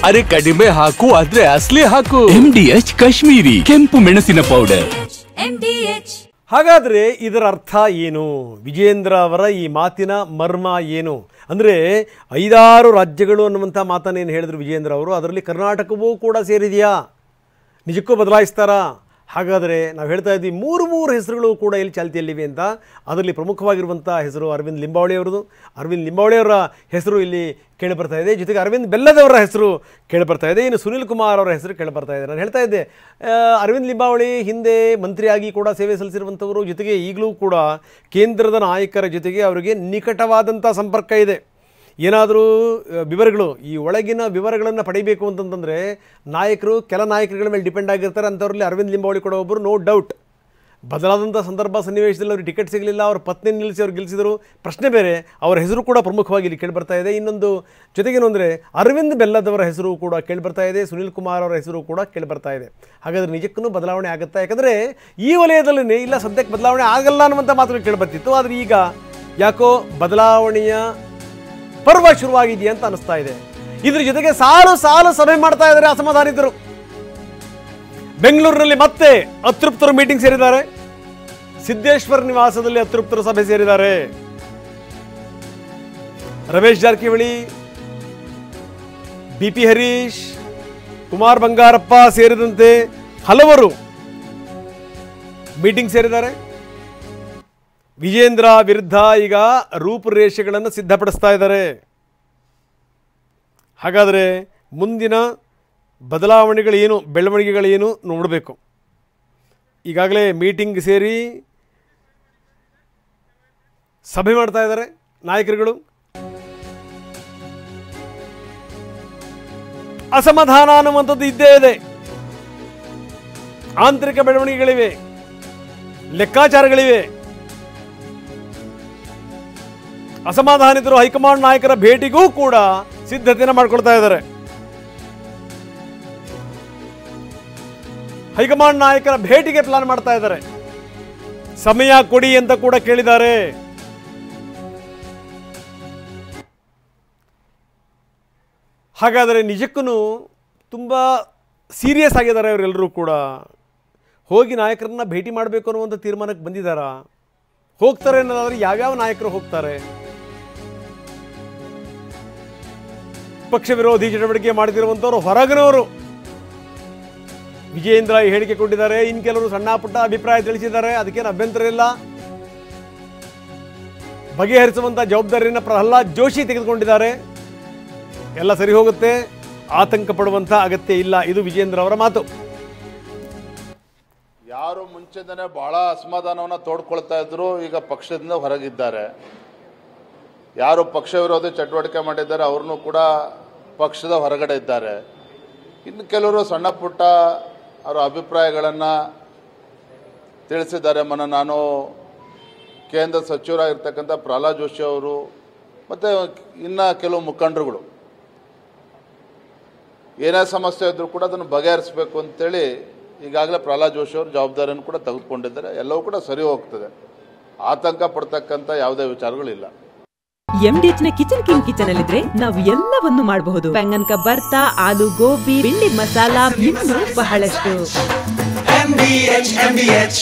ಅರೆ ಕಡಿಮೆ ಹಾಕು ಆದ್ರೆ ಅಸಲಿ ಹಾಕು. MDH ಕಾಶ್ಮೀರಿ ಕೆಂಪು ಮೆಣಸಿನ ಪೌಡರ್. ಹಾಗಾದರೆ ಇದರ ಅರ್ಥ ಏನು? ವಿಜೇಂದ್ರ ಅವರ ಈ ಮಾತಿನ ಮರ್ಮ ಏನು? ಅಂದರೆ 5-6 ರಾಜ್ಯಗಳು ಅನ್ನುವಂಥ ಮಾತನ್ನೇನು ಹೇಳಿದ್ರು ವಿಜೇಂದ್ರ ಅವರು, ಅದರಲ್ಲಿ ಕರ್ನಾಟಕವೂ ಕೂಡ ಸೇರಿದೆಯಾ? ನಿಜಕ್ಕೂ ಬದಲಾಯಿಸ್ತಾರಾ? ಹಾಗಾದರೆ ನಾವು ಹೇಳ್ತಾ ಇದ್ವಿ 3 ಹೆಸರುಗಳು ಕೂಡ ಇಲ್ಲಿ ಚಾಲ್ತಿಯಲ್ಲಿವೆ ಅಂತ. ಅದರಲ್ಲಿ ಪ್ರಮುಖವಾಗಿರುವಂಥ ಹೆಸರು ಅರವಿಂದ್ ಲಿಂಬಾವಳಿ ಅವರದು. ಅರವಿಂದ್ ಲಿಂಬಾವಳಿ ಅವರ ಹೆಸರು ಇಲ್ಲಿ ಕೇಳಿಬರ್ತಾ ಇದೆ. ಜೊತೆಗೆ ಅರವಿಂದ್ ಬೆಲ್ಲದವರ ಹೆಸರು ಕೇಳಿಬರ್ತಾ ಇದೆ. ಇನ್ನು ಸುನಿಲ್ ಕುಮಾರ್ ಅವರ ಹೆಸರು ಕೇಳಿಬರ್ತಾ ಇದೆ. ನಾನು ಹೇಳ್ತಾ ಇದ್ದೆ, ಅರವಿಂದ್ ಲಿಂಬಾವಳಿ ಹಿಂದೆ ಮಂತ್ರಿಯಾಗಿ ಕೂಡ ಸೇವೆ ಸಲ್ಲಿಸಿರುವಂಥವರು. ಜೊತೆಗೆ ಈಗಲೂ ಕೂಡ ಕೇಂದ್ರದ ನಾಯಕರ ಜೊತೆಗೆ ಅವರಿಗೆ ನಿಕಟವಾದಂಥ ಸಂಪರ್ಕ ಇದೆ. ಏನಾದರೂ ವಿವರಗಳು, ಈ ಒಳಗಿನ ವಿವರಗಳನ್ನು ಪಡಿಬೇಕು ಅಂತಂತಂದರೆ ಕೆಲ ನಾಯಕರುಗಳ ಮೇಲೆ ಡಿಪೆಂಡ್ ಆಗಿರ್ತಾರೆ. ಅಂಥವ್ರಲ್ಲಿ ಅರವಿಂದ್ ಲಿಂಬಾವಳಿ ಕೂಡ ಒಬ್ಬರು, ನೋ ಡೌಟ್. ಬದಲಾದಂಥ ಸಂದರ್ಭ ಸನ್ನಿವೇಶದಲ್ಲಿ ಅವ್ರಿಗೆ ಟಿಕೆಟ್ ಸಿಗಲಿಲ್ಲ, ಅವ್ರ ಪತ್ನಿ ನಿಲ್ಲಿಸಿ ಅವ್ರು ಗೆಲ್ಲಿಸಿದರು, ಪ್ರಶ್ನೆ ಬೇರೆ. ಅವರ ಹೆಸರು ಕೂಡ ಪ್ರಮುಖವಾಗಿ ಇಲ್ಲಿ ಕೇಳಿಬರ್ತಾ ಇದೆ. ಇನ್ನೊಂದು ಜೊತೆಗೇನು ಅಂದರೆ ಅರವಿಂದ್ ಬೆಲ್ಲದವರ ಹೆಸರು ಕೂಡ ಕೇಳಿಬರ್ತಾ ಇದೆ, ಸುನಿಲ್ ಕುಮಾರ್ ಅವರ ಹೆಸರು ಕೂಡ ಕೇಳಿಬರ್ತಾ ಇದೆ. ಹಾಗಾದರೆ ನಿಜಕ್ಕೂ ಬದಲಾವಣೆ ಆಗುತ್ತಾ? ಯಾಕಂದರೆ ಈ ವಲಯದಲ್ಲಿ ಇಲ್ಲ ಸದ್ಯಕ್ಕೆ ಬದಲಾವಣೆ ಆಗಲ್ಲ ಅನ್ನುವಂಥ ಮಾತುಗಳು ಕೇಳಿಬರ್ತಿತ್ತು. ಆದರೆ ಈಗ ಯಾಕೋ ಬದಲಾವಣೆಯ ಪರ್ವ ಶುರುವಾಗಿದೆಯಾ ಅಂತ ಅನಿಸ್ತಾ ಇದೆ. ಇದ್ರ ಜೊತೆಗೆ ಸಾಲು ಸಭೆ ಮಾಡ್ತಾ ಇದ್ದಾರೆ ಅಸಮಾಧಾನಿತರು. ಬೆಂಗಳೂರಿನಲ್ಲಿ ಮತ್ತೆ ಅತೃಪ್ತರು ಮೀಟಿಂಗ್ ಸೇರಿದ್ದಾರೆ. ಸಿದ್ದೇಶ್ವರ ನಿವಾಸದಲ್ಲಿ ಅತೃಪ್ತರು ಸಭೆ ಸೇರಿದ್ದಾರೆ. ರಮೇಶ್ ಜಾರಕಿಹೊಳಿ, ಬಿಪಿ ಹರೀಶ್, ಕುಮಾರ್ ಬಂಗಾರಪ್ಪ ಸೇರಿದಂತೆ ಹಲವರು ಮೀಟಿಂಗ್ ಸೇರಿದ್ದಾರೆ. ವಿಜೇಂದ್ರ ವಿರುದ್ಧ ಈಗ ರೂಪುರೇಷೆಗಳನ್ನು ಸಿದ್ಧಪಡಿಸ್ತಾ ಇದ್ದಾರೆ. ಹಾಗಾದರೆ ಮುಂದಿನ ಬದಲಾವಣೆಗಳೇನು, ಬೆಳವಣಿಗೆಗಳೇನು ನೋಡಬೇಕು. ಈಗಾಗಲೇ ಮೀಟಿಂಗ್ ಸೇರಿ ಸಭೆ ಮಾಡ್ತಾ ಇದ್ದಾರೆ ನಾಯಕರುಗಳು. ಅಸಮಾಧಾನ ಅನ್ನುವಂಥದ್ದು ಇದ್ದೇ ಇದೆ. ಆಂತರಿಕ ಬೆಳವಣಿಗೆಗಳಿವೆ, ಲೆಕ್ಕಾಚಾರಗಳಿವೆ. ಅಸಮಾಧಾನಿತರು ಹೈಕಮಾಂಡ್ ನಾಯಕರ ಭೇಟಿಗೂ ಕೂಡ ಸಿದ್ಧತೆಯನ್ನು ಮಾಡಿಕೊಳ್ತಾ ಇದ್ದಾರೆ. ಹೈಕಮಾಂಡ್ ನಾಯಕರ ಭೇಟಿಗೆ ಪ್ಲಾನ್ ಮಾಡ್ತಾ ಇದ್ದಾರೆ. ಸಮಯ ಕೊಡಿ ಅಂತ ಕೂಡ ಕೇಳಿದ್ದಾರೆ. ಹಾಗಾದರೆ ನಿಜಕ್ಕೂ ತುಂಬ ಸೀರಿಯಸ್ ಆಗಿದ್ದಾರೆ ಅವರೆಲ್ಲರೂ ಕೂಡ. ಹೋಗಿ ನಾಯಕರನ್ನ ಭೇಟಿ ಮಾಡಬೇಕು ಅನ್ನುವಂಥ ತೀರ್ಮಾನಕ್ಕೆ ಬಂದಿದ್ದಾರಾ? ಹೋಗ್ತಾರೆ ಅನ್ನೋದಾದ್ರೆ ಯಾವ್ಯಾವ ನಾಯಕರು ಹೋಗ್ತಾರೆ? ಪಕ್ಷ ವಿರೋಧಿ ಚಟುವಟಿಕೆ ಮಾಡುತ್ತಿರುವಂಥವ್ರು ಹೊರಗಿನವರು. ವಿಜೇಂದ್ರ ಹೇಳಿಕೆ ಕೊಟ್ಟಿದ್ದಾರೆ. ಇನ್ನು ಕೆಲವರು ಸಣ್ಣ ಪುಟ್ಟ ಅಭಿಪ್ರಾಯ ತಿಳಿಸಿದ್ದಾರೆ. ಅದಕ್ಕೇನು ಅಭ್ಯಂತರ ಇಲ್ಲ. ಬಗೆಹರಿಸುವಂಥ ಜವಾಬ್ದಾರಿಯನ್ನು ಪ್ರಹ್ಲಾದ್ ಜೋಶಿ ತೆಗೆದುಕೊಂಡಿದ್ದಾರೆ. ಎಲ್ಲ ಸರಿ ಹೋಗುತ್ತೆ, ಆತಂಕ ಪಡುವಂಥ ಅಗತ್ಯ ಇಲ್ಲ. ಇದು ವಿಜೇಂದ್ರ ಅವರ ಮಾತು. ಯಾರು ಮುಂಚೆನೇ ಬಹಳ ಅಸಮಾಧಾನವನ್ನು ತೋಡ್ಕೊಳ್ತಾ ಇದ್ರು, ಈಗ ಪಕ್ಷದಿಂದ ಹೊರಗಿದ್ದಾರೆ. ಯಾರು ಪಕ್ಷ ವಿರೋಧಿ ಚಟುವಟಿಕೆ ಮಾಡಿದ್ದಾರೆ ಅವ್ರನ್ನೂ ಕೂಡ ಪಕ್ಷದ ಹೊರಗಡೆ ಇದ್ದಾರೆ. ಇನ್ನು ಕೆಲವರು ಸಣ್ಣ ಪುಟ್ಟ ಅವರ ಅಭಿಪ್ರಾಯಗಳನ್ನು ತಿಳಿಸಿದ್ದಾರೆ. ನಾನು ಕೇಂದ್ರ ಸಚಿವರಾಗಿರ್ತಕ್ಕಂಥ ಪ್ರಹ್ಲಾದ್ ಜೋಶಿ ಅವರು ಮತ್ತು ಇನ್ನು ಕೆಲವು ಮುಖಂಡರುಗಳು ಏನೇ ಸಮಸ್ಯೆ ಇದ್ದರೂ ಕೂಡ ಅದನ್ನು ಬಗೆಹರಿಸಬೇಕು ಅಂತೇಳಿ ಈಗಾಗಲೇ ಪ್ರಹ್ಲಾದ್ ಜೋಶಿ ಅವರು ಜವಾಬ್ದಾರಿಯನ್ನು ಕೂಡ ತೆಗೆದುಕೊಂಡಿದ್ದಾರೆ. ಎಲ್ಲವೂ ಕೂಡ ಸರಿ ಹೋಗ್ತದೆ. ಆತಂಕ ಪಡ್ತಕ್ಕಂಥ ಯಾವುದೇ ವಿಚಾರಗಳಿಲ್ಲ. MDH ನ ಕಿಚನ್ ಕಿಂಗ್ ಕಿಚನ್ ಅಲ್ಲಿದ್ರೆ ನಾವು ಎಲ್ಲವನ್ನು ಮಾಡಬಹುದು. ಬೆಂಗನ್ ಕ ಬರ್ತಾ, ಆಲೂ ಗೋಬಿ, ಭಿಂಡಿ ಮಸಾಲಾ, ಇನ್ನೂ ಬಹಳಷ್ಟು. MDH